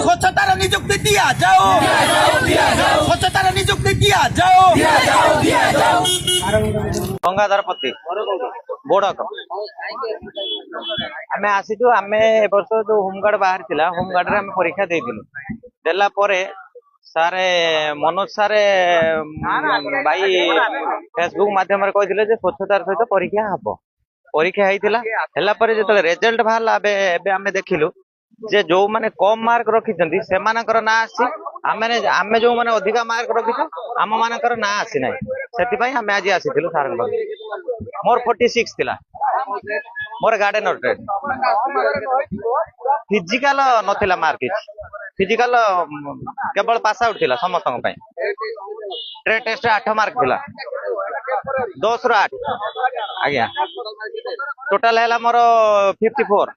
स्वच्छतार नियुक्ति दिया जाओ स्वच्छतार नियुक्ति दिया जाओ गंगाधर पति बोड़क आम आसीचु आम ए वर्ष जो होमगार्ड बाहर थिला होमगार्ड रे आम परीक्षा देला परे सारे मनोज सारे भाई फेसबुक माध्यम रे कहिथिले जे स्वच्छतार सहित परीक्षा हबो परीक्षा हेइतिला हेला परे जेतले रिजल्ट बाहरला एबे आमे देखिलु जे जो माने कम मार्क रखिचंती सेमानकर ना आसी आमे जो माने अधिका मार्क रखिछु आम मानकर ना आसी नै सेति पई आमे आज आसीथिलु सार मोर 46 थिला मोर गार्डन ट्रेड फिजिकल नथिला मार्क फिजिकल केवल पास आउट थिला समस्त ट्रेड टेस्ट 8 मार्क थिला 10 रो 8 आज्ञा टोटल है मोर 54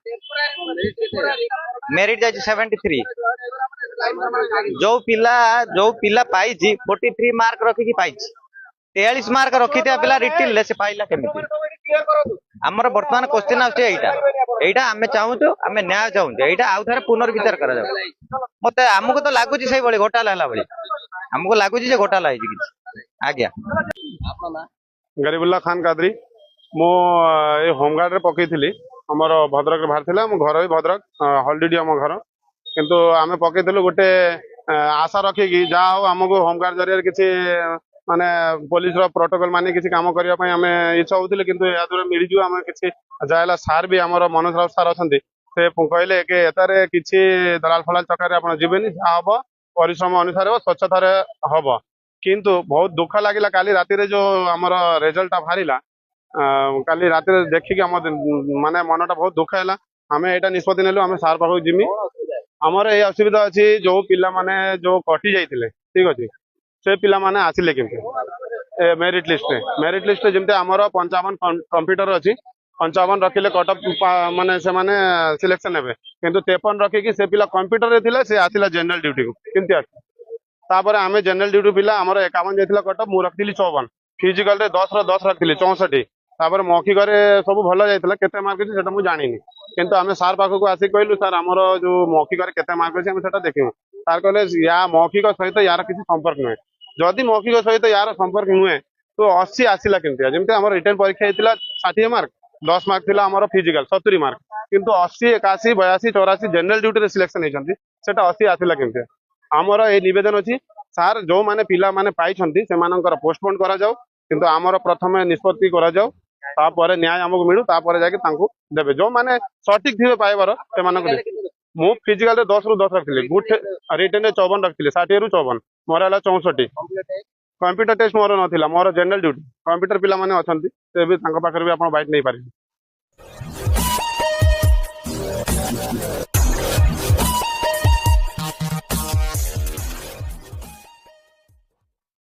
मेरिट जाइए 73 जो पिला पाई 43 मार्क रखिकी पाई 43 मार्क रखी पिला रिटिन ले से पाइला केमिति हमर वर्तमान क्वेश्चन आछे एटा आमे चाहूछु आमे न्याय चाहूछु एटा आउ थारे पुनर्विचार करा जाऊ मते हमको तो लागुची सही बळी घोटाला हला बळी हमको लागुची जे घोटाला है किछि आज्ञा गरीबुल्ला खान कादरी मो ए होमगार्ड रे पकईथिली हमर भद्रक रे बाहर थिला हम घर भी भद्रक हल्दीडी हम घर किंतु आमे पकईथिलु गोटे आशा रखी कि जा हो हमको होमगार्ड जरिया किछि माने पुलिस रो प्रोटोकॉल माने किछि काम करिया पई हमें इच्छा होतिले किंतु या दूर मिली जो हम किछि जायला सार भी हमर मनोज राव सार अछंती से कहले के एतारे किछि दलाल फलाल चक्कर आपण जीवेनी जा हबो परिश्रम अनुसार हो स्वच्छता रे हबो किंतु बहुत दुख लागिला काली राती रे जो हमर रिजल्ट बाहरिला काली राती रे देखि के हमर माने मनटा बहुत दुख हैला हमें एटा निष्पत्ति नेलु हमें सार पाखो जिमी हमर ए असुविधा अछि जो पिला माने जो कटि जाइतिले ठीक अछि से पिला माने आसिले केमते मेरिट लिस्ट जेमते हमर 55 कंप्यूटर अछि 55 रखिले कटअप माने से माने सिलेक्शन हेबे किंतु 53 रखि कि से पिला कंप्यूटर रे थिले से आसिला जनरल ड्यूटी को केमते आछि तापर आमे जनरल ड्यूटी पिला हमर 51 जाइतिला कटअप मु रखिली 54 फिजिकल रे 10 रो 10 रखिली 64 तापर मौखिक रे सब भलो जाइतिला केते मार्क अछि सेटा मु जानिनी किंतु आमे सार पाखो को आसी कहलु सर हमर जो मौखिक रे केते मार्क अछि हम सेटा देखिमु सार कहले या मौखिक सहित यार किछि संपर्क नै जदि मौखिक सहित यार संपर्क नुहे तो 80 आसिला केमते जेमते हमर रिटर्न परीक्षा हेतिला 60 मार्क 10 मार्क थिला हमर फिजिकल 70 मार्क किंतु 80 81 82 84 जनरल ड्यूटी रे सिलेक्शन हेचंती सेटा 80 आसिला केमते हमर ए निवेदन अछि सार जो माने पिला माने पाइछंती से मानकर पोस्टपोन करा जाऊ किंतु हमर प्रथम निष्पत्ति करा जाऊ तापर न्याय हमको मिलू तापर जाके तांको देबे जो माने सटीक थिबे पाइबार से मानक मु फिजिकल रे 10 रु 10 रखथिले गुड रिटर्न रे 54 रखथिले 60 रु 54 मोर हला 64 कंप्यूटर टेस्ट मोर नथिला मोर जनरल ड्यूटी कंप्यूटर पिला माने अछंती से भी तांको पाखर भी आपण बाइट नै पारिबे।